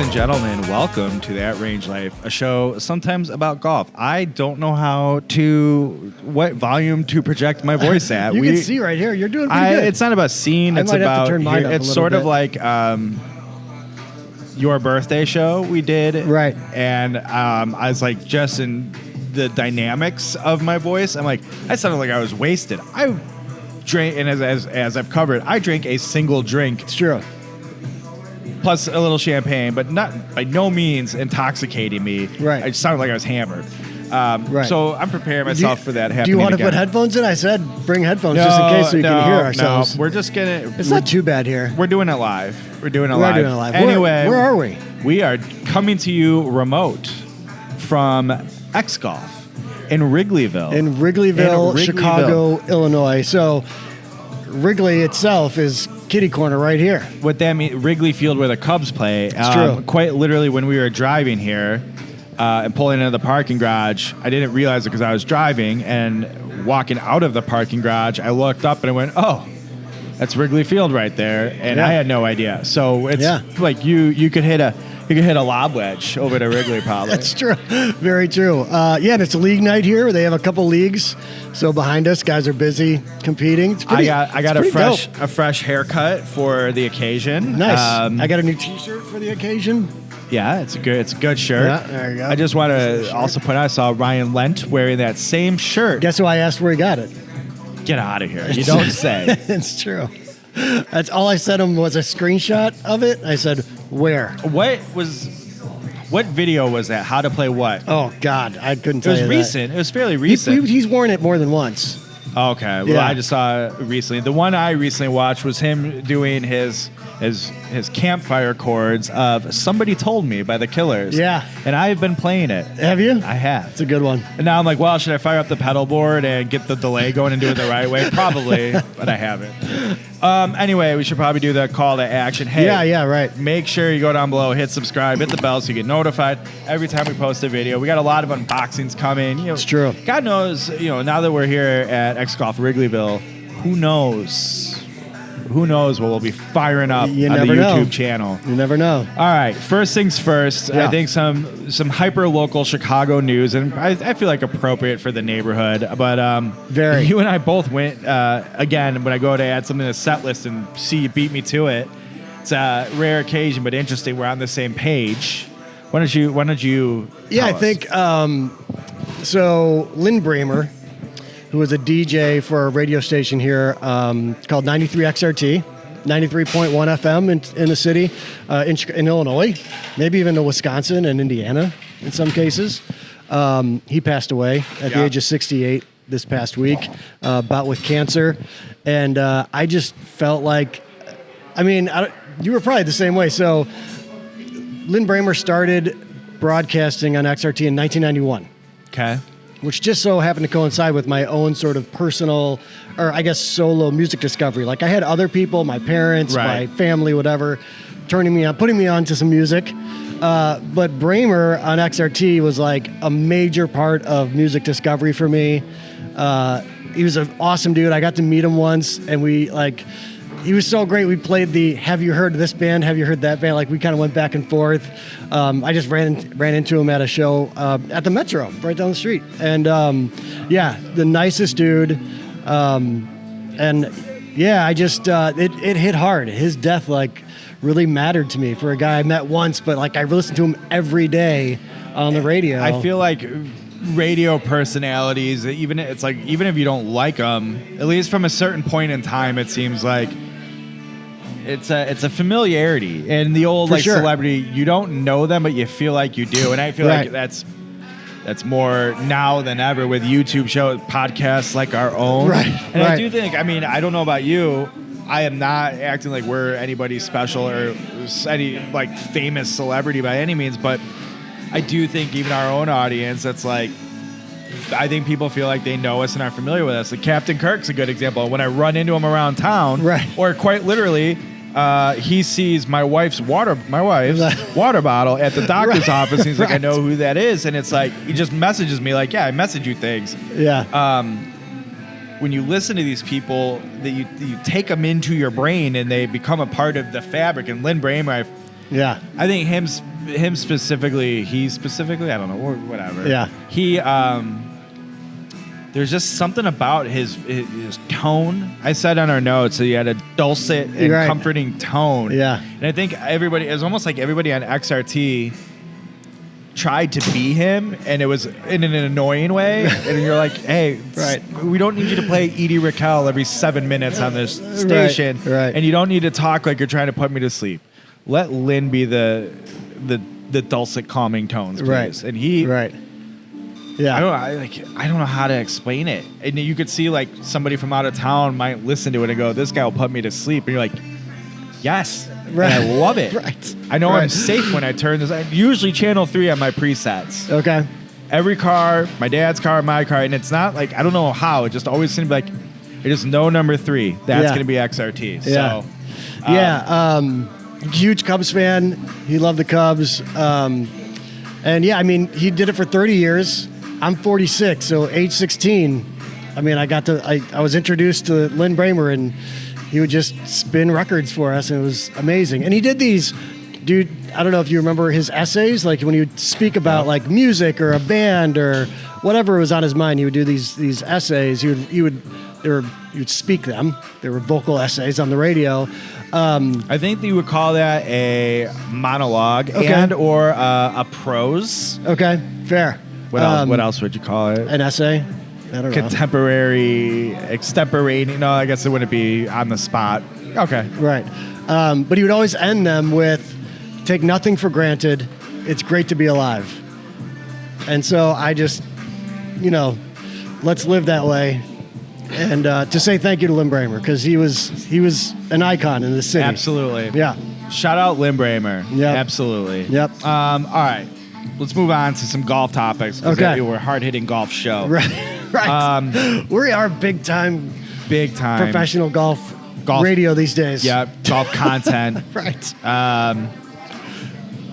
and gentlemen, welcome to That Range Life, a show sometimes about golf. I don't know what volume to project my voice at. You can see right here. You're doing pretty good. It's not about seeing. It's might have about to turn mine up it's a sort little of bit. like your birthday show we did, Right? And I was like, just in the dynamics of my voice, I'm like, I sounded like I was wasted. I drank, and as I've covered, I drank a single drink. It's true. Plus a little champagne, but not by no means intoxicating me. Right. I just sounded like I was hammered. Right. So I'm preparing myself for that happening. Do you want to again. put headphones in? I said bring headphones just in case so you can hear ourselves. No, we're just gonna. It's not too bad here. We're doing it live. We're doing it We are live. doing it live. Anyway, where are we? We are coming to you remote from X Golf in Wrigleyville. In Wrigleyville, Chicago, Illinois. So Wrigley itself is kitty corner right here. What that means, Wrigley Field where the Cubs play. It's true. Quite literally, when we were driving here and pulling into the parking garage, I didn't realize it because I was driving, and walking out of the parking garage, I looked up and I went, "Oh, that's Wrigley Field right there," and Yeah. I had no idea. So it's like you could hit a lob wedge over to Wrigley, probably. That's true. Very true. And it's a league night here. They have a couple leagues. So behind us, guys are busy competing. It's pretty, I got it's a fresh haircut for the occasion. Nice. I got a new T-shirt for the occasion. Yeah, it's a good shirt. Yeah, there you go. I just want to also point out, I saw Ryan Lent wearing that same shirt. Guess who I asked where he got it? Get out of here. You don't say. It's true. That's all I sent him was a screenshot of it. I said, where? What video was that? How to play what? Oh, God. I couldn't It tell was you that. recent. It was fairly recent. He's worn it more than once. Okay. Well, Yeah. I just saw it recently. The one I recently watched was him doing his campfire chords of "Somebody Told Me" by the Killers. Yeah. And I've been playing it. Have you? I have. It's a good one. And now I'm like, well, should I fire up the pedal board and get the delay going and do it the right way? Probably, but I haven't. Anyway, we should probably do the call to action. Hey, Yeah, right. make sure you go down below, hit subscribe, hit the bell so you get notified every time we post a video. We got a lot of unboxings coming. It's true. God knows, now that we're here at X Golf Wrigleyville, who knows? Who knows what we'll be firing up You on the never know. YouTube channel. You never know. All right, first things first. Yeah. I think some hyper local Chicago news, and I feel like appropriate for the neighborhood. But Very. You and I both went again when I go to add something to the set list and see you beat me to it. It's a rare occasion, but interesting. We're on the same page. Why don't you? Yeah, tell I think so. Lynn Bramer, who was a DJ for a radio station here called 93 XRT, 93.1 FM in the city, in Illinois, maybe even in Wisconsin and Indiana in some cases. He passed away at the age of 68 this past week, bout with cancer. And I just felt like, you were probably the same way. So Lynn Bramer started broadcasting on XRT in 1991. Okay. Which just so happened to coincide with my own sort of personal, or I guess solo music discovery. Like I had other people, my parents, my family, whatever, putting me on to some music. But Bramer on XRT was like a major part of music discovery for me. He was an awesome dude. I got to meet him once, and he was so great. We played the "Have you heard this band? Have you heard that band?" Like we kind of went back and forth. I just ran into him at a show at the Metro right down the street, and the nicest dude. It hit hard. His death really mattered to me for a guy I met once, but I listened to him every day on the radio. I feel like radio personalities, even if you don't like them, at least from a certain point in time, it seems like it's a familiarity. And the old celebrity, you don't know them, but you feel like you do. And I feel like that's more now than ever with YouTube shows, podcasts like our own. Right. And I do think, I don't know about you, I am not acting like we're anybody special or any famous celebrity by any means, but I do think even our own audience, I think people feel like they know us and are familiar with us. Like Captain Kirk's a good example. When I run into him around town, or quite literally, he sees my wife's water bottle at the doctor's office. And he's like, I know who that is. And it's like, he just messages me like, yeah, I message you things. Yeah. When you listen to these people, that you take them into your brain and they become a part of the fabric. And Lynn Bramer, I think him specifically, he specifically, I don't know, or whatever. Yeah. He, there's just something about his tone. I said on our notes that he had a dulcet and Right. comforting tone. Yeah. And I think everybody, it was almost like everybody on XRT tried to be him, and it was in an annoying way. And you're like, hey, Right. we don't need you to play Edie Raquel every 7 minutes on this station. Right. And you don't need to talk like you're trying to put me to sleep. Let Lynn be the dulcet, calming tones, please. Right. And he, Right. Yeah. I don't know how to explain it. And you could see like somebody from out of town might listen to it and go, "This guy will put me to sleep." And you're like, "Yes, Right. and I love it. Right. I know I'm Right. safe when I turn this. I usually channel 3 on my presets. Okay. Every car, my dad's car, my car, and it's not like I don't know how. It just always seems like it is no number 3. That's Yeah. going to be XRT. Yeah. So, Yeah. Huge Cubs fan. He loved the Cubs. And yeah, I mean, he did it for 30 years. I'm 46, so age 16. I mean, I was introduced to Lynn Bramer, and he would just spin records for us, and it was amazing. And he did these, dude, I don't know if you remember his essays, like when he would speak about like music or a band or whatever was on his mind, he would do these essays. He would speak them. They were vocal essays on the radio. I think that you would call that a monologue and or a prose. Okay, fair. What else would you call it? An essay? I don't know. Contemporary, extemporaneous. No, I guess it wouldn't be on the spot. Okay. Right. But he would always end them with, take nothing for granted. It's great to be alive. And so I just, let's live that way. And to say thank you to Lynn Bramer, because he was an icon in the city. Absolutely. Yeah. Shout out Lynn Bramer. Yep. Absolutely. Yep. All right. Let's move on to some golf topics. Okay. We're a hard-hitting golf show. Right. Right. We are big time professional golf radio these days. Yeah, golf content. Right.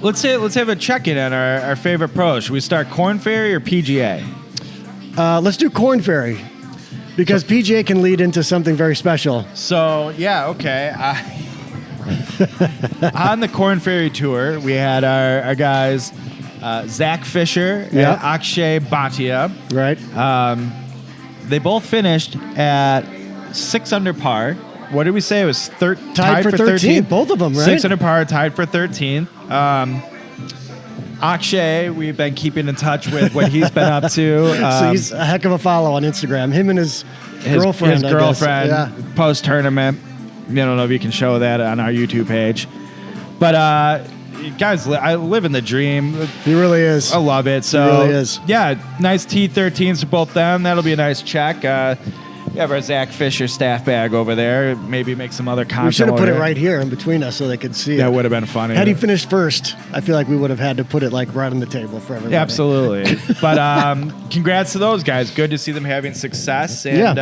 Let's have a check-in on our favorite pros. Should we start Korn Ferry or PGA? Let's do Korn Ferry, because PGA can lead into something very special. So, yeah, okay. On the Korn Ferry Tour, we had our guys, Zach Fisher and Akshay Bhatia. Right. They both finished at 6 under par. What did we say? It was tied for 13th. Both of them, right? 6 under par, tied for 13th. Akshay, we've been keeping in touch with what he's been up to. So he's a heck of a follow on Instagram. Him and his girlfriend. His girlfriend, post-tournament. I don't know if you can show that on our YouTube page. But, guys, I live in the dream. He really is. I love it. So, he really is. Yeah, nice T13s for both them. That'll be a nice check. We have our Zach Fisher staff bag over there. Maybe make some other content. We should have put it right here in between us so they could see it. That would have been funny. Had he finished first, I feel like we would have had to put it like right on the table for everybody. Yeah, absolutely. But congrats to those guys. Good to see them having success. And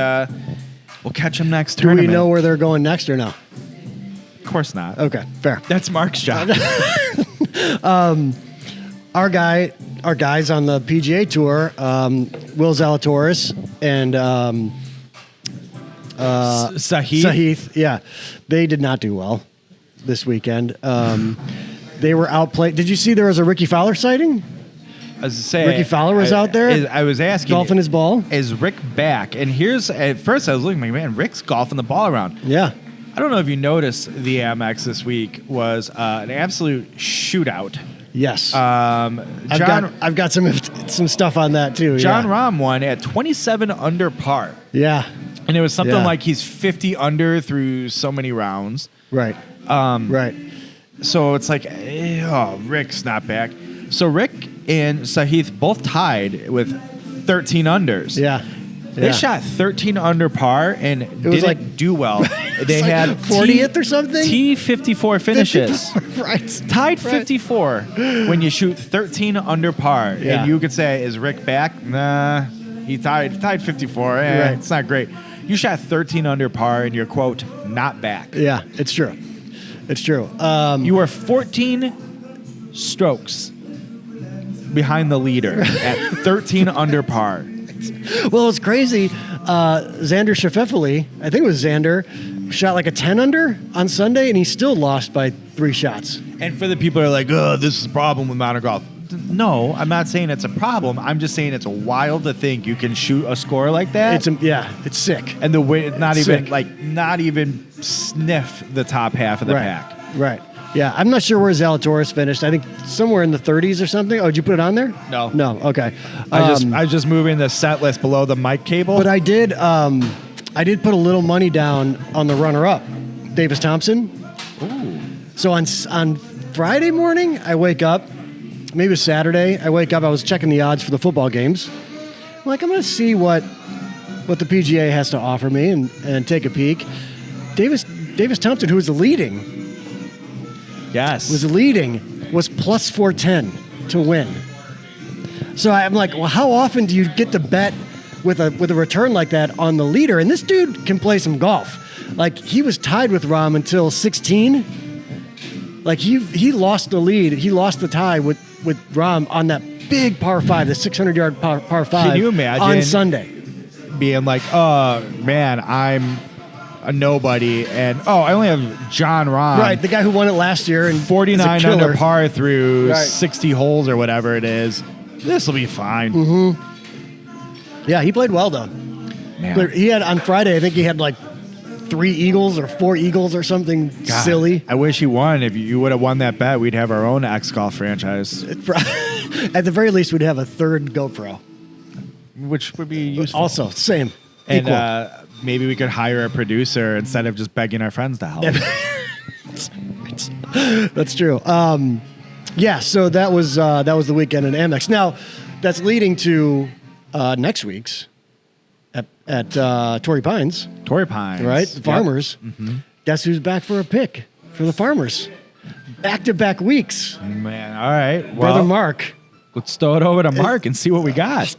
we'll catch them next tournament. Do we know where they're going next or no? Of course not. Okay, fair. That's Mark's job. Our guys on the PGA Tour, Will Zalatoris and Sahith, yeah, they did not do well this weekend. They were outplayed. Did you see there was a Ricky Fowler sighting? I was saying, Ricky Fowler was out there. I was asking, golfing his ball. Is Rick back? And at first I was looking like, man, Rick's golfing the ball around. Yeah. I don't know if you noticed the Amex this week was an absolute shootout. Yes. I've got some stuff on that too. John Rahm won at 27 under par. Yeah. And it was something like he's 50 under through so many rounds. Right. Right. So it's like, Rick's not back. So Rick and Sahith both tied with 13 unders. Yeah. They shot 13 under par and didn't do well. They had 40th or something? T54 finishes. 54, right. Tied 54 when you shoot 13 under par. Yeah. And you could say, is Rick back? Nah. He tied 54. Right. It's not great. You shot 13 under par and you're, quote, not back. Yeah, it's true. It's true. You were 14 strokes behind the leader at 13 under par. Well, it's crazy. Xander Schauffele, I think it was Xander, shot like a 10 under on Sunday, and he still lost by 3 shots. And for the people who are like, oh, this is a problem with modern golf. No, I'm not saying it's a problem. I'm just saying it's wild to think you can shoot a score like that. It's sick. And the way it's not Sick. not even sniff the top half of the pack. Right. Yeah, I'm not sure where Zalatoris finished. I think somewhere in the 30s or something. Oh, did you put it on there? No. No. Okay. I was just moving the set list below the mic cable. But I did put a little money down on the runner-up, Davis Thompson. Ooh. So on Friday morning, I wake up. Maybe it was Saturday. I wake up. I was checking the odds for the football games. I'm like, I'm going to see what the PGA has to offer me and take a peek. Davis Thompson, who was the leading. Yes. Was plus 410 to win. So I'm like, well, how often do you get to bet with a return like that on the leader? And this dude can play some golf. Like, he was tied with Rahm until 16. Like, he lost the lead. He lost the tie with Rahm on that big par 5, the 600-yard par 5. Can you imagine on Sunday being like, oh man, I'm a nobody, and I only have John Rahm, right? The guy who won it last year and 49 under par through right. 60 holes or whatever it is. This will be fine. Mm-hmm. Yeah, he played well though. Man. He had on Friday. I think he had like 3 eagles or 4 eagles or something silly. I wish he won. If you would have won that bet, we'd have our own X Golf franchise. At the very least, we'd have a 3rd GoPro, which would be useful. Also, same. And maybe we could hire a producer instead of just begging our friends to help. That's true. Yeah, so that was the weekend in Amex. Now, that's leading to next week's at Torrey Pines. Torrey Pines. Right? The Farmers. Yep. Mm-hmm. Guess who's back for a pick for the Farmers? Back-to-back weeks. Man, all right. Well, Brother Mark. Let's throw it over to Mark and see what we got.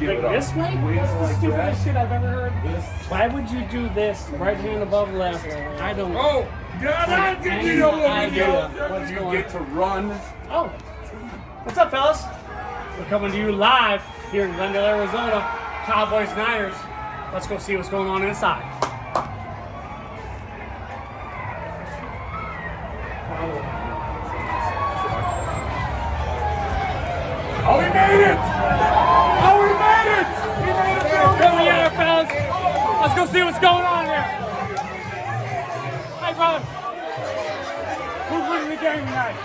Like this way? That's the stupidest shit I've ever heard. Why would you do this? Right hand above left. I don't know. Oh, God, I get you What's you going get to run. Oh. What's up, fellas? We're coming to you live here in Glendale, Arizona. Cowboys Niners. Let's go see what's going on inside. Oh, we made it! Oh, we made it! We made it! Come here, fellas. Let's go see what's going on here. Hey, brother. Who's winning the game tonight?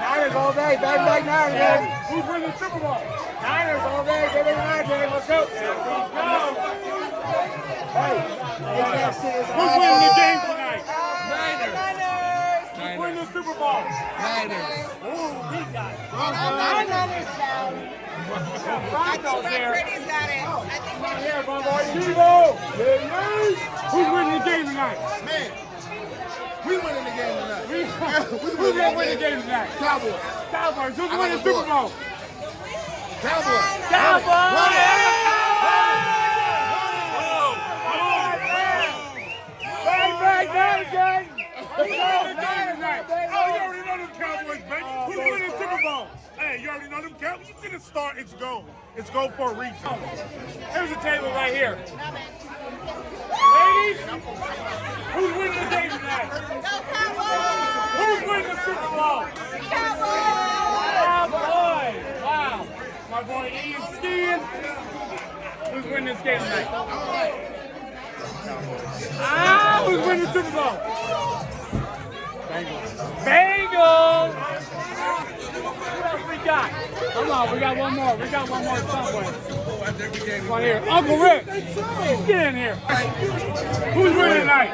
Niners all day, back Niners, baby. Who's winning the Super Bowl? Niners all day, baby Niners, baby. Let's go. Hey, Who's winning the game tonight? Niners. Who's winning the Super Bowl? Niners. Ooh, big guy. Niners now. Broncos here. Brady's got it. I think Come here, my boy. Devo. Who's winning the game tonight? Man, we winning the game tonight. Who's going to win the game tonight? Cowboys. Cowboys. Who's winning the Super Bowl? Cowboys. Cowboys! Bang, bang, gang! Who's winning the game tonight? Oh, you already know them Cowboys, baby. Who's winning the Super Bowl? Hey, you already know them Cowboys. You see the start, it's go. It's go for a reason. Here's a table right here. Ladies, who's winning the game tonight? Who's winning the Super Bowl? Cowboys! Wow. My boy Ian skiing. Who's winning this game tonight? Who's winning the Super Bowl? Bengals! What else we got? Come on, we got one more. We got one more somewhere. Right here. Uncle Rick. Get in here. Who's winning tonight?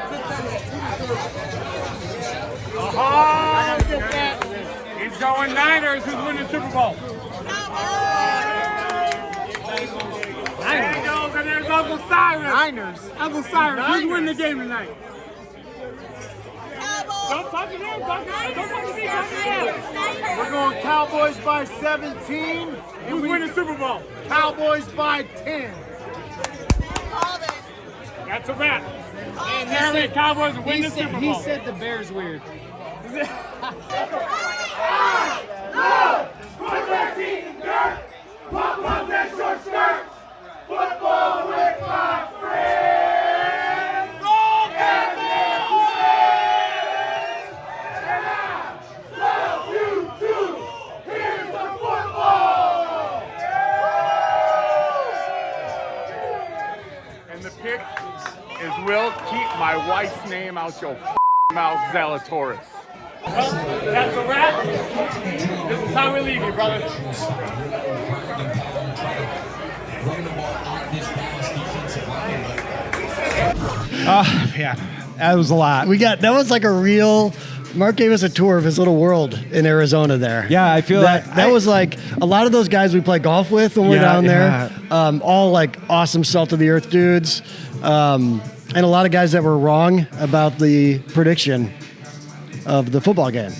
He's going Niners. Who's winning the Super Bowl? Bengals, and there's Uncle Cyrus. Niners. Uncle Cyrus, who's winning the game tonight? Don't talk to him. Don't talk to me. Talk to him. We're going Cowboys by 17. Who's winning the Super Bowl? Cowboys by 10. That's a wrap. And he said Cowboys will win the Super Bowl. He said the Bears weird. Football with my friends. Roll Captain and I love you too. Here's the football. And the pick is will keep my wife's name out your mouth, Zalatoris. Well, that's a wrap. This is how we leave you, brother. Yeah, that was a lot. That was like a real. Mark gave us a tour of his little world in Arizona there. Yeah, I feel that was like a lot of those guys we play golf with when we're down there. All like awesome salt of the earth dudes, and a lot of guys that were wrong about the prediction of the football game.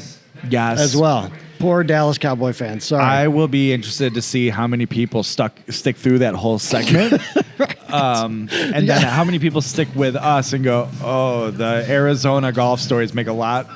Yes, as well. Poor Dallas Cowboy fans. Sorry. I will be interested to see how many people stick through that whole segment. And then how many people stick with us and go, oh, the Arizona golf stories make a lot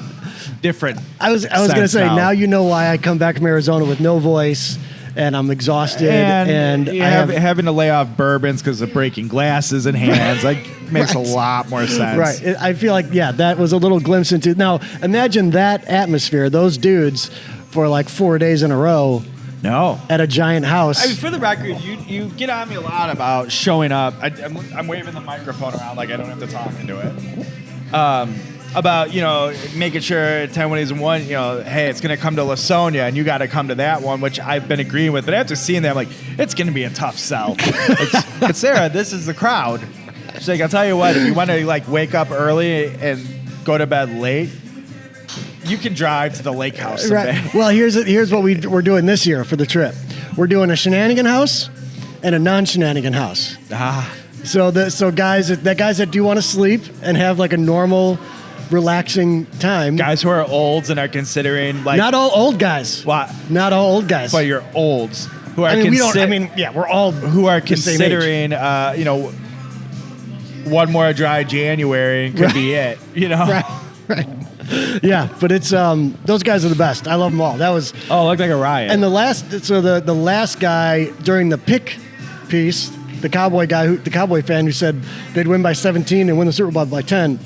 different. I was going to say, now you know why I come back from Arizona with no voice and I'm exhausted and having to lay off bourbons because of breaking glasses and hands makes a lot more sense. Right. I feel like, that was a little glimpse into. Now, imagine that atmosphere, those dudes for like 4 days in a row. No. At a giant house. I mean, for the record, you get on me a lot about showing up. I'm waving the microphone around like I don't have to talk into it. About, making sure 10 Wednesdays and 1, hey, it's going to come to Lasonia and you got to come to that one, which I've been agreeing with. But after seeing that, I'm like, it's going to be a tough sell. It's Sarah, this is the crowd. She's like, I'll tell you what, if you want to wake up early and go to bed late, you can drive to the lake house someday. Right. Well, here's what we're doing this year for the trip. We're doing a shenanigan house and a non-shenanigan house. So guys that do want to sleep and have like a normal, relaxing time. Guys who are olds and are considering not all old guys. What? Not all old guys. But you're olds who are. We're all who are considering. One more dry January could be it. Right. Yeah, but it's those guys are the best. I love them all. That was it looked like a riot. And the last guy during the pick piece, the Cowboy fan who said they'd win by 17 and win the Super Bowl by 10.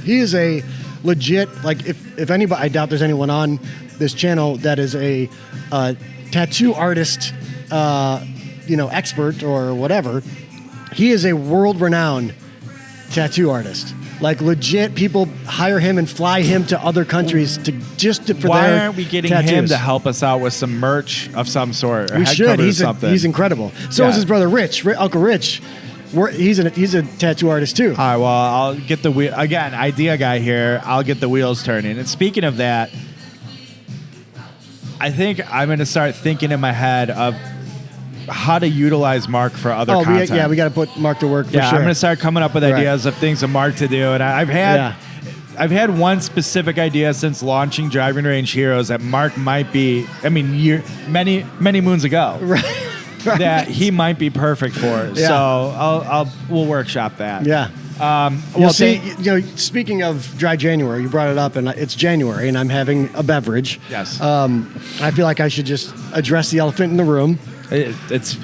He is a legit if anybody, I doubt there's anyone on this channel that is a tattoo artist, expert or whatever. He is a world-renowned tattoo artist. Like legit, people hire him and fly him to other countries for Why their aren't we getting tattoos. him to help us out with some merch of some sort? Or we should. Something. He's incredible. So is his brother Rich, Uncle Rich. He's a tattoo artist too. All right. Well, I'll get the wheel again. Idea guy here. I'll get the wheels turning. And speaking of that, I think I'm going to start thinking in my head of how to utilize Mark for other content. We got to put Mark to work for sure. I'm going to start coming up with ideas of things for Mark to do. And I've had one specific idea since launching Driving Range Heroes that Mark might be, many moons ago. Right. That he might be perfect for. Yeah. So we'll workshop that. Yeah. Speaking of dry January, you brought it up, and it's January, and I'm having a beverage. Yes. I feel like I should just address the elephant in the room. It's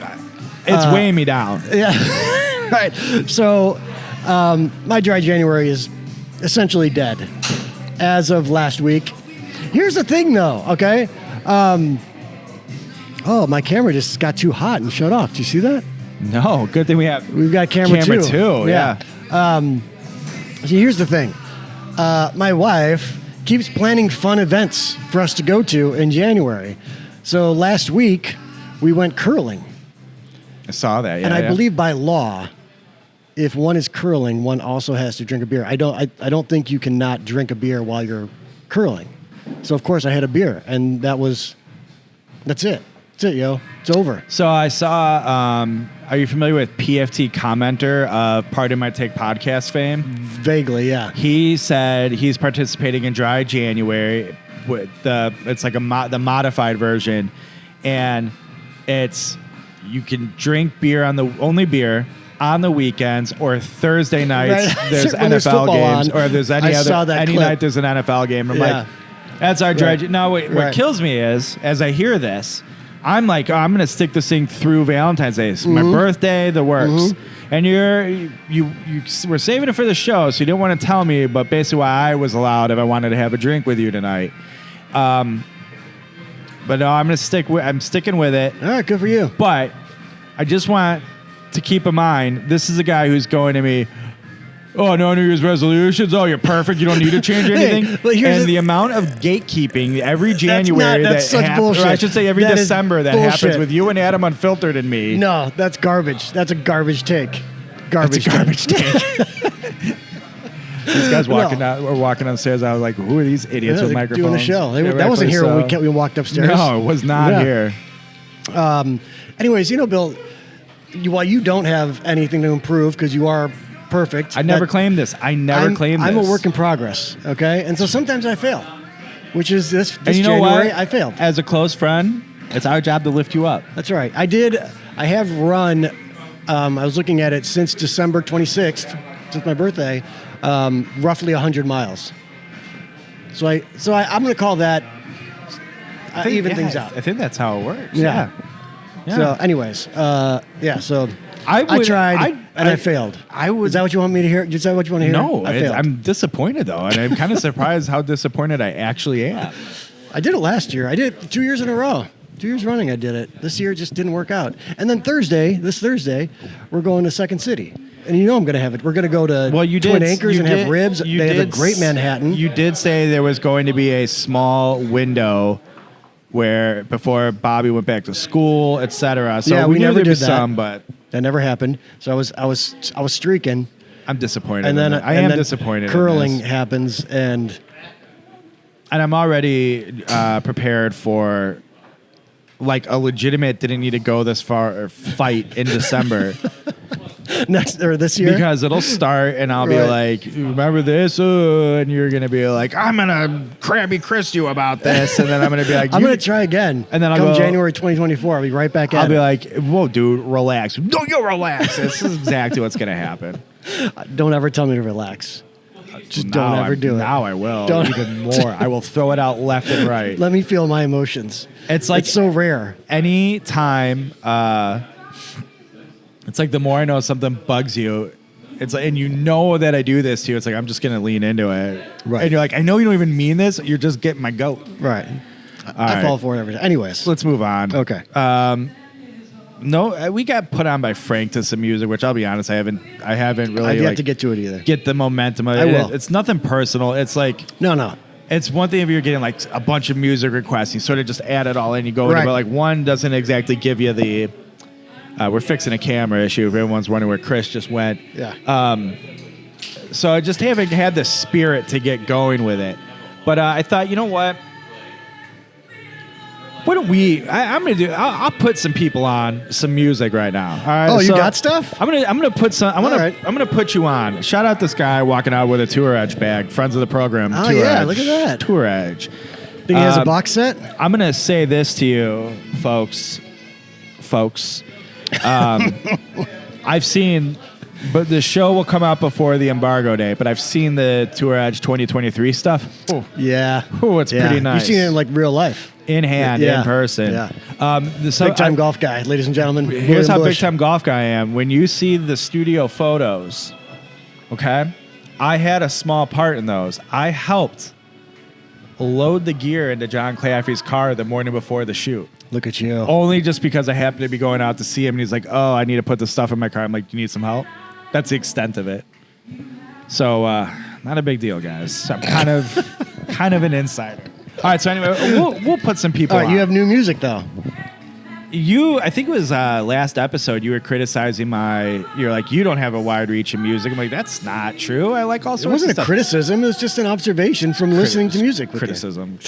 weighing me down. Yeah. Right. So my dry January is essentially dead as of last week. Here's the thing, though. Okay. My camera just got too hot and shut off. Do you see that? No. Good thing we've got camera two. Yeah. See, here's the thing. My wife keeps planning fun events for us to go to in January. So last week we went curling. I saw that. Yeah. And I believe by law, if one is curling, one also has to drink a beer. I don't think you can not drink a beer while you're curling. So of course I had a beer, and that's it. That's it, yo. It's over. So I saw, are you familiar with PFT commenter of Pardon My Take podcast fame? Vaguely, yeah. He said he's participating in Dry January with it's like the modified version, and it's you can drink beer only beer on the weekends or Thursday nights. Right. There's When there's NFL games, on, or if there's any night there's an NFL game. I'm like, That's our dredge. Right. Now, what Right. kills me is, as I hear this, I'm like, oh, I'm going to stick this thing through Valentine's Day. It's my birthday, the works. And you were saving it for the show, so you didn't want to tell me, but basically why I was allowed if I wanted to have a drink with you tonight. But no, I'm sticking with it. All right, good for you. But I just want to keep in mind, this is a guy who's going to me, oh, no New Year's resolutions. Oh, you're perfect. You don't need to change anything. And the amount of gatekeeping every January that's such bullshit. or I should say every That is December that bullshit. happens with you and Adam Unfiltered and me. No, that's garbage. That's a garbage take. It's a garbage take. These guys walking downstairs. I was like, who are these idiots with they're microphones? doing the show. Yeah, That wasn't here rightfully when we walked upstairs. No, it was not Yeah. here. Anyways, Bill, while you don't have anything to improve because you are perfect. I never claimed this. I'm a work in progress, okay? And so sometimes I fail, which is this And you know January, what? I failed. As a close friend, it's our job to lift you up. That's right. I have run, I was looking at it since December 26th, since my birthday, roughly 100 miles. So I'm going to call that even things out. I think that's how it works. Yeah. Yeah. So anyways, so I tried and I failed. Is that what you want me to hear? Is that what you want to hear? No, I failed. I'm disappointed though, and I'm kind of surprised how disappointed I actually am. I did it last year. I did it 2 years in a row. 2 years running I did it. This year it just didn't work out. And then this Thursday, we're going to Second City. And I'm going to have it. We're going to go to Twin Acres and have ribs. They have a great Manhattan. You did say there was going to be a small window where before Bobby went back to school, etc. So Yeah, we we knew never there'd be did that. some, but That never happened. So I was streaking. I'm disappointed. And then I am disappointed. Curling in this. happens and I'm already prepared for like a legitimate didn't need to go this far fight in December. this year. Because it'll start and I'll be like, remember this? And you're going to be like, I'm going to Krabby Kris you about this. And then I'm going to be like, I'm going to try again. And then I'll come go, January 2024, I'll be right back at I'll be it. like, whoa, dude, relax. No, you relax. This is exactly what's going to happen. Don't ever tell me to relax. Just don't ever do it. Now I will. Don't. Even more. I will throw it out left and right. Let me feel my emotions. It's like it's so rare. Any time, it's like the more I know something bugs you, it's like, and you know that I do this to you, it's like I'm just gonna lean into it. Right. And you're like, I know you don't even mean this. You're just getting my goat. Right. I fall for it every time. Anyways. Let's move on. Okay. No, we got put on by Frank to some music, which I'll be honest, I haven't really I've yet to get to it either. get the momentum of it. I will. It's nothing personal. It's like No. it's one thing if you're getting like a bunch of music requests, you sort of just add it all in, you go into it, but like one doesn't exactly give you the we're fixing a camera issue. If everyone's wondering where Kris just went. Yeah. So I just haven't had the spirit to get going with it. But I thought, you know what? Why don't we? I'm gonna do. I'll put some people on some music right now. All right. Oh, you So got stuff? I'm gonna put some. I'm right. gonna put you on. Shout out this guy walking out with a Tour Edge bag. Friends of the program. Oh, Tour yeah, Edge. look at that. Tour Edge. Think he has a box set? I'm gonna say this to you, folks. I've seen, but the show will come out before the embargo date. But I've seen the Tour Edge 2023 stuff. Oh, Yeah. it's pretty nice. You've seen it in like real life. In hand, Yeah. in person. Yeah. So Big time golf guy, ladies and gentlemen. Here's William how Bush. big time golf guy I am. When you see the studio photos, okay, I had a small part in those. I helped load the gear into John Claffey's car the morning before the shoot. Look at you. Only just because I happened to be going out to see him, and he's like, "Oh, I need to put this stuff in my car." I'm like, "You need some help?" That's the extent of it. So, not a big deal, guys. I'm kind of an insider. All right. So anyway, we'll put some people. All right, on. you have new music though. I think it was last episode. You were criticizing you're like, you don't have a wide reach in music. I'm like, that's not true. I like all sorts It wasn't of a stuff. criticism. It was just an observation from listening to music. With you. Criticism.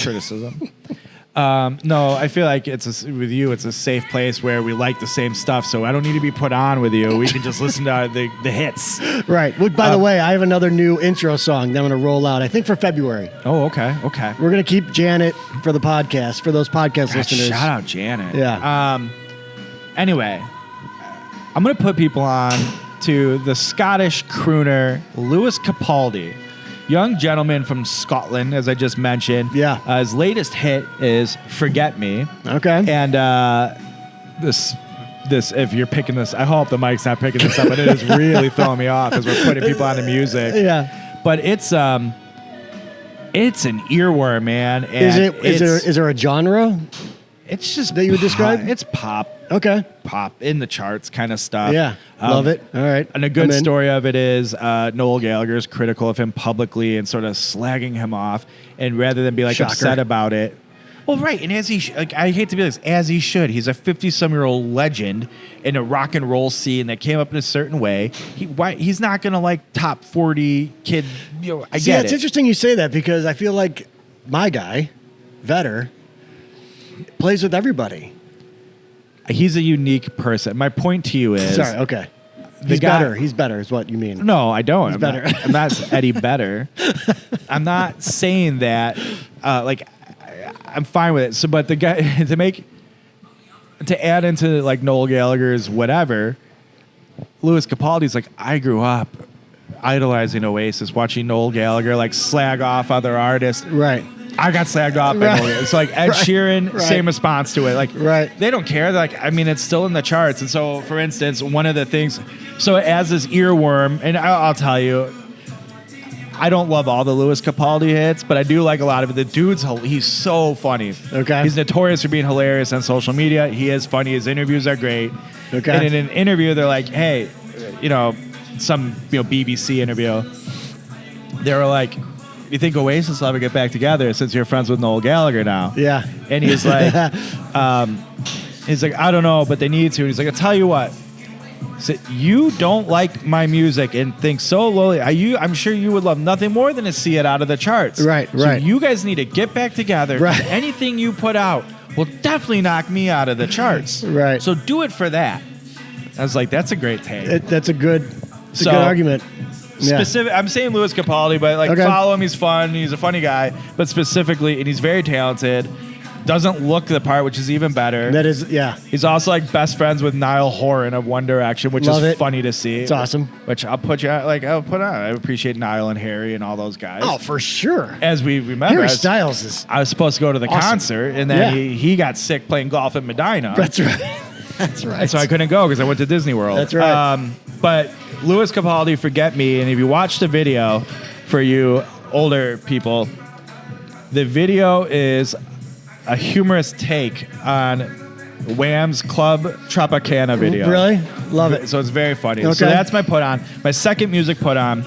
No, I feel like with you, it's a safe place where we like the same stuff. So I don't need to be put on with you. We can just listen to the hits. Right. Well, by the way, I have another new intro song that I'm going to roll out, I think for February. Oh, okay. We're going to keep Janet for the podcast, for those podcast listeners. Shout out Janet. Yeah. Anyway, I'm going to put people on to the Scottish crooner Lewis Capaldi. young gentleman from Scotland, as I just mentioned. Yeah. His latest hit is "Forget Me." Okay. And this, if you're picking this, I hope the mic's not picking this up, but it is really throwing me off as we're putting people on the music. Yeah. But it's an earworm, man. And Is there a genre it's just that you would describe? It's pop. Okay. Pop in the charts kind of stuff. Yeah. Love it. All right. And a good story of it is Noel Gallagher is critical of him publicly and sort of slagging him off. And rather than be like Shocker. upset about it. Well, right. And as I hate to be this, as he should. He's a 50-some-year-old legend in a rock and roll scene that came up in a certain way. He's not going to like top 40 kid. I get it. It's interesting you say that because I feel like my guy, Vetter, plays with everybody. He's a unique person. My point to you is... Sorry, okay. He's better. He's better is what you mean. No, I don't. He's better. I'm not Eddie Better. I'm not saying that. I'm fine with it. So, but the guy to add into like Noel Gallagher's whatever, Louis Capaldi's like, I grew up idolizing Oasis, watching Noel Gallagher like slag off other artists. Right. I got slagged off by Noel. It's like Ed Sheeran, same response to it. Like, they don't care. They're like, I mean, it's still in the charts. And so, for instance, one of the things, so as this earworm, and I'll tell you, I don't love all the Louis Capaldi hits, but I do like a lot of it. The dude's, he's so funny. Okay. He's notorious for being hilarious on social media. He is funny. His interviews are great. Okay. And in an interview, they're like, hey, some BBC interview, they were like, you think Oasis will ever get back together since you're friends with Noel Gallagher now? Yeah. And he's like, I don't know, but they need to. And he's like, I'll tell you what. So you don't like my music and think so lowly. I'm sure you would love nothing more than to see it out of the charts. Right. So you guys need to get back together. Right. Anything you put out will definitely knock me out of the charts. Right. So do it for that. I was like, that's a great take. That's a good argument. Specific. I'm saying Louis Capaldi, but follow him. He's fun. He's a funny guy. But specifically, and he's very talented. Doesn't look the part, which is even better. That is, yeah. He's also like best friends with Niall Horan of One Direction, which is funny to see. It's awesome. Which I'll put on. I appreciate Niall and Harry and all those guys. Oh, for sure. As we remember, Harry Styles is. I was supposed to go to the concert, and then he got sick playing golf at Medina. That's right. That's right. And so I couldn't go because I went to Disney World. That's right. But Louis Capaldi, Forget Me, and if you watch the video, for you older people, the video is a humorous take on Wham's Club Tropicana video. Really? Love it. So it's very funny. Okay. So that's my put on. My second music put on,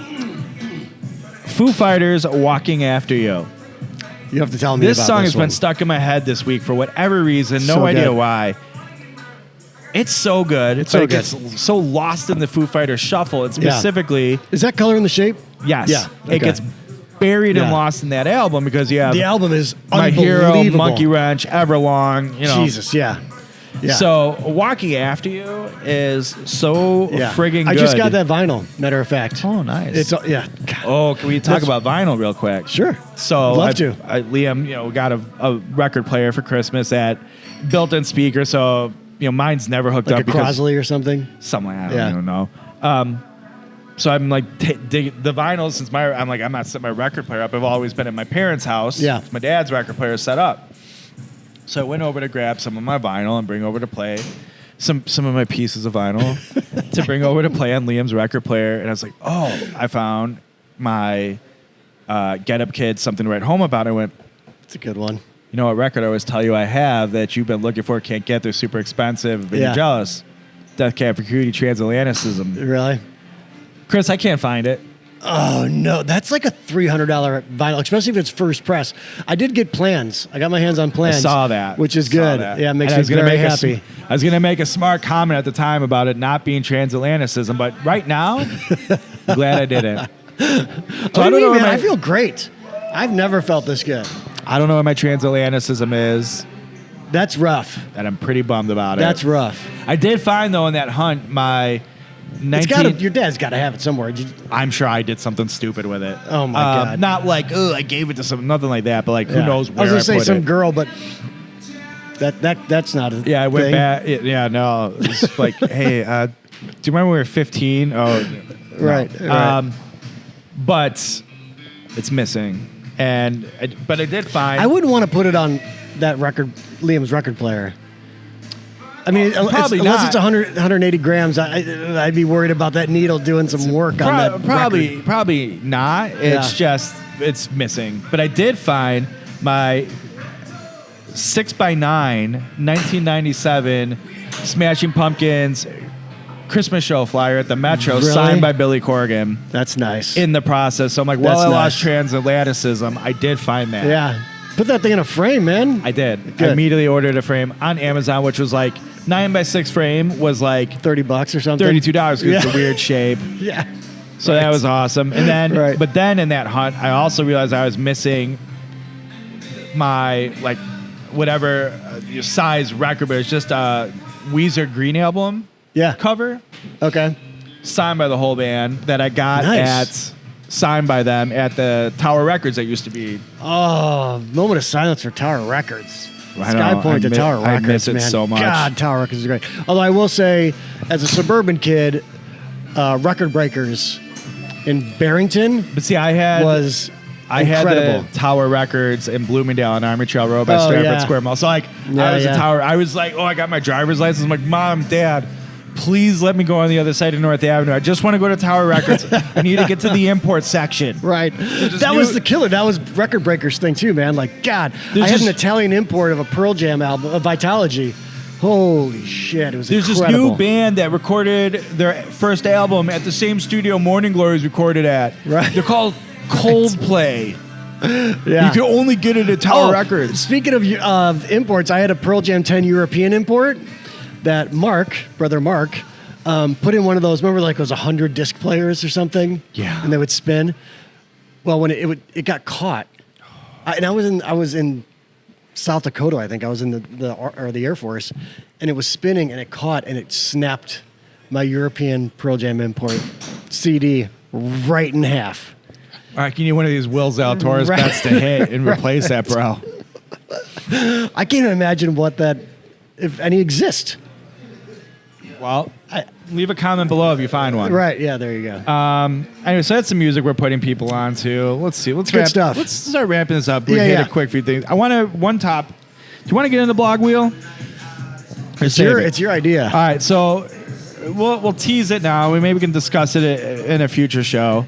Foo Fighters, Walking After You. You have to tell me this about song this has been stuck in my head this week for whatever reason. No So idea good. why. It's so good. It's so it good. gets so lost in the Foo Fighters shuffle. And specifically... Is that Color in the Shape? Yes. Yeah. Okay. It gets buried and lost in that album because you have... The album is My unbelievable. Hero, Monkey Wrench, Everlong, Jesus, yeah. So Walking After You is so friggin' good. I just got that vinyl, matter of fact. Oh, nice. It's Oh, can we talk about vinyl real quick? Sure. So I'd love to. Liam, got a record player for Christmas that built-in speaker, so mine's never hooked like up. a Crosley or something? Something like that. I don't even know. So I'm like digging the vinyl since I'm not setting my record player up. I've always been at my parents' house. Yeah. My dad's record player is set up. So I went over to grab some of my vinyl and bring over to play some of my pieces of vinyl to bring over to play on Liam's record player. And I was like, oh, I found my Get Up Kid, Something to Write Home About. I went, it's a good one. You know what record I always tell you I have that you've been looking for, can't get, they're super expensive, but you're jealous. Death Cab for Cutie, Transatlanticism. Really? Kris, I can't find it. Oh, no. That's like a $300 vinyl, especially if it's first press. I did get Plans. I got my hands on Plans. I saw that. Which is good. Yeah, it makes me very happy. I was going to make a smart comment at the time about it not being Transatlanticism, but right now, I'm glad I didn't. So I don't know, man. I feel great. I've never felt this good. I don't know what my Transatlanticism is. That's rough. And I'm pretty bummed about it. That's rough. I did find, though, in that hunt, my... your dad's got to have it somewhere. I'm sure I did something stupid with it. Oh, my God. Not like, I gave it to nothing like that, but like, who knows where I was going to say put some it. girl, but that's not a I went thing. back. No. It's like, hey, do you remember we were 15? Oh, no. Right. But It's missing, but I did find. I wouldn't want to put it on that record, Liam's record player. I mean, probably unless not. it's 180 grams, I'd be worried about that needle doing some work on that. Probably not. It's just it's missing. But I did find my 6x9 1997 Smashing Pumpkins Christmas show flyer at the Metro, Really? signed by Billy Corgan. That's nice. In the process, so I'm like, That's I nice. lost transatlanticism. I did find that. Yeah. Put that thing in a frame, man. I did. Good. I immediately ordered a frame on Amazon, which was like 9x6 frame was like $30 or something. $32 because it's a weird shape. Yeah. So that was awesome. And then, Right. but then in that hunt, I also realized I was missing my like whatever size record, but it's just a Weezer Green Album Yeah. cover Okay. signed by the whole band that I got Nice. signed by them at the Tower Records that used to be. Oh, moment of silence for Tower Records. I know, Sky Point I to Tower I Records, miss it man. so much. God, Tower Records is great. Although I will say, as a suburban kid, Record Breakers in Barrington But see, I had incredible. the Tower Records in Bloomingdale on Army Trail Road by Oh, Stratford yeah. Square Mall. So like, Yeah, I was yeah. a Tower. I was like, oh, I got my driver's license. I'm like, Mom, Dad, please let me go on the other side of North Avenue. I just want to go to Tower Records. I need to get to the import section. Right. just That was knew- the killer. That was Record Breakers thing too, man. Like, God, There's I had an just- Italian import of a Pearl Jam album, of Vitalogy. Holy shit, it was There's incredible. this new band that recorded their first album at the same studio Morning Glory's recorded at. Right. They're called Coldplay. Yeah. You can only get it at Tower Records. Speaking of imports, I had a Pearl Jam 10 European import that brother Mark, put in one of those. Remember, like it was 100 disc players or something. Yeah. And they would spin. Well, when it got caught, I was in South Dakota. I think I was in the Air Force, and it was spinning, and it caught, and it snapped my European Pearl Jam import CD right in half. All right, you need one of these Will Zalatoris Right. bets to hit and replace that, bro. I can't even imagine what that, if any, exist. Well, leave a comment below if you find one. Right? Yeah. There you go. Anyway, so that's some music we're putting people on to. Let's see. Let's Good wrap, stuff. Let's start wrapping this up. We Yeah, hit yeah. a quick few things. I want to one top. Do you want to get in the blog wheel? Or save it? It's your idea. All right, so we'll tease it now. We maybe can discuss it in a future show.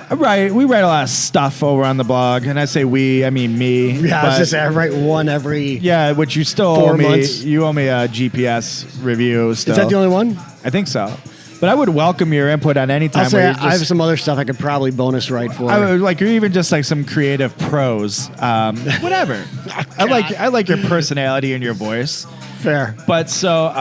Right, we write a lot of stuff over on the blog, and I say we, I mean me. Yeah, I was but- just saying, I write one every. yeah, which you still 4 owe me. months. You owe me a GPS review. Still, Is that the only one? I think so. But I would welcome your input on any time. I'll say where I you're just, have some other stuff I could probably bonus write for. I would like, or even just like some creative prose, whatever. I like your personality and your voice. Fair. But so,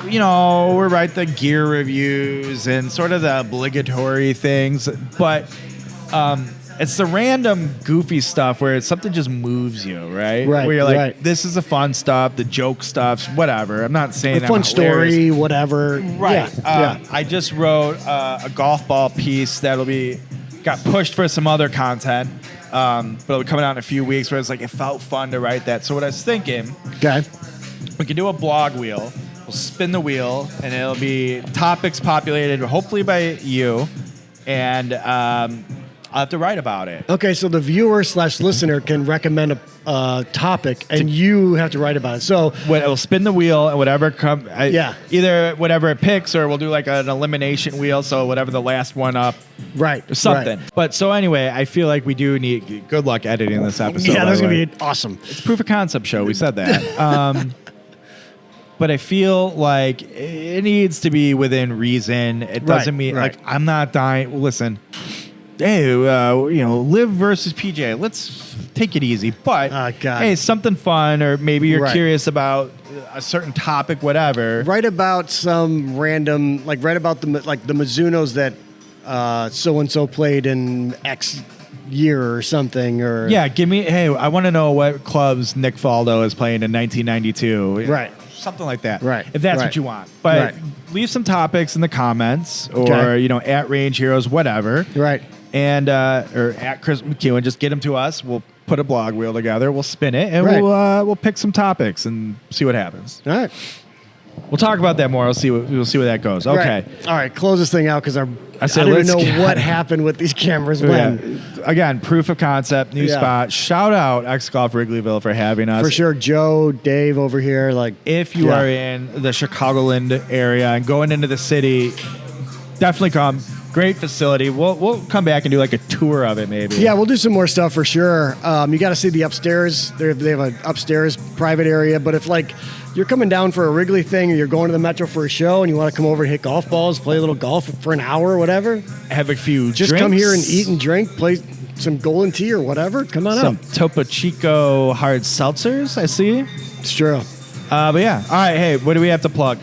we write the gear reviews and sort of the obligatory things, but it's the random goofy stuff where something just moves you, right? Right, Where you're like, right. this is the fun stuff, the joke stuff, whatever. I'm not saying A I'm fun hilarious. story, whatever. Right. Yeah. I just wrote a golf ball piece that'll got pushed for some other content, but it'll be coming out in a few weeks where it's like, it felt fun to write that. So what I was thinking, Okay. we can do a blog wheel. We'll spin the wheel, and it'll be topics populated, hopefully by you, and I'll have to write about it. Okay, so the viewer/listener can recommend a topic, and you have to write about it. So We'll spin the wheel, and whatever Yeah. either whatever it picks, or we'll do like an elimination wheel. So whatever the last one up, right, or something. right. But so anyway, I feel like we do need good luck editing this episode. Yeah, by that's the gonna way. be awesome. It's proof of concept show. We said that. But I feel like it needs to be within reason. It doesn't mean right. like I'm not dying. Well, listen, hey, Liv versus PJ. Let's take it easy. But God. hey, something fun, or maybe you're Right. curious about a certain topic, whatever. Write about some random, like write about the Mizunos that so and so played in X year or something, or Yeah, give me. Hey, I want to know what clubs Nick Faldo is playing in 1992. Right. Something like that. Right, If that's right. what you want. But Right. leave some topics in the comments, or Okay. at Range Heroes, whatever. right. And or at Chris McEwen, just get them to us. We'll put a blog wheel together. We'll spin it, and Right. we'll pick some topics and see what happens. All right. We'll talk about that more. We'll see where that goes. Okay. Right. All right. Close this thing out because I said, don't even let's know what happened with these cameras when. Yeah. Again, proof of concept, new spot. Shout out X Golf Wrigleyville for having us. For sure. Joe, Dave over here. Like, if you are in the Chicagoland area and going into the city, definitely come. Great facility. We'll come back and do like a tour of it maybe. Yeah, we'll do some more stuff for sure. You got to see the upstairs. They have an upstairs private area. But if like you're coming down for a Wrigley thing or you're going to the Metro for a show and you want to come over and hit golf balls, play a little golf for an hour or whatever, have a few just drinks. come here and eat and drink, play some golden tea or whatever. Come on some up. Topo Chico hard seltzers, I see. It's true. But yeah. All right, hey, what do we have to plug?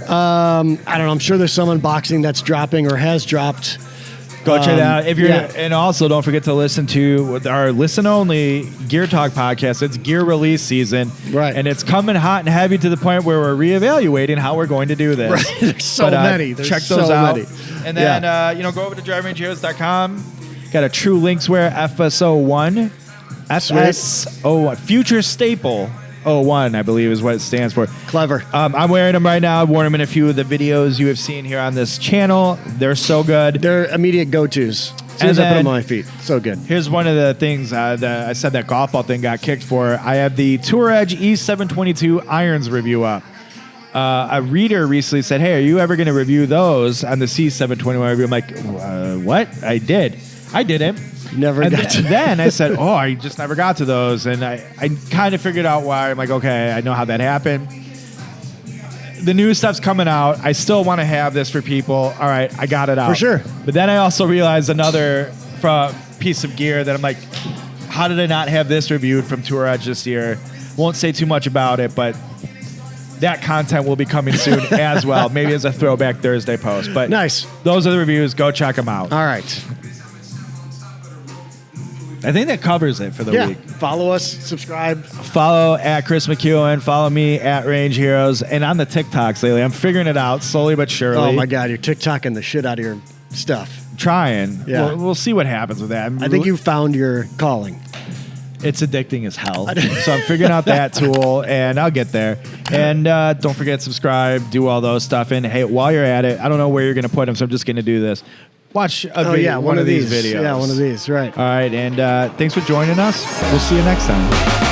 I don't know. I'm sure there's some unboxing that's dropping or has dropped. Go check it out. If you're, yeah. And also don't forget to listen to our listen only Gear Talk podcast. It's gear release season, right? And it's coming hot and heavy to the point where we're reevaluating how we're going to do this. Right. There's so many. There's check those out. Many. And then go over to drivingheroes.com. Got a True Linkswear FS01, FS01 Future Staple 01, I believe is what it stands for. Clever. I'm wearing them right now. I've worn them in a few of the videos you have seen here on this channel. They're so good. They're immediate go-tos. As soon as I put them on my feet. So good. Here's one of the things that I said that golf ball thing got kicked for. I have the Tour Edge E722 irons review up. A reader recently said, hey, are you ever going to review those on the C721 review? I'm like, what? I didn't. Never got to Then I said, I just never got to those. And I kind of figured out why. I'm like, okay, I know how that happened. The new stuff's coming out. I still want to have this for people. All right, I got it out. For sure. But then I also realized another piece of gear that I'm like, how did I not have this reviewed from Tour Edge this year? Won't say too much about it, but that content will be coming soon as well. Maybe as a throwback Thursday post. But nice. Those are the reviews. Go check them out. All right. I think that covers it for the week. Follow us, subscribe. Follow at Kris McEwen. Follow me at Range Heroes. And on the TikToks lately, I'm figuring it out slowly but surely. Oh my God, you're TikToking the shit out of your stuff. Trying. Yeah. We'll see what happens with that. I think you found your calling. It's addicting as hell. So I'm figuring out that tool, and I'll get there. And don't forget, subscribe, do all those stuff. And hey, while you're at it, I don't know where you're going to put them, so I'm just going to do this. Watch one of these videos. Yeah, one of these, right. All right, and thanks for joining us. We'll see you next time.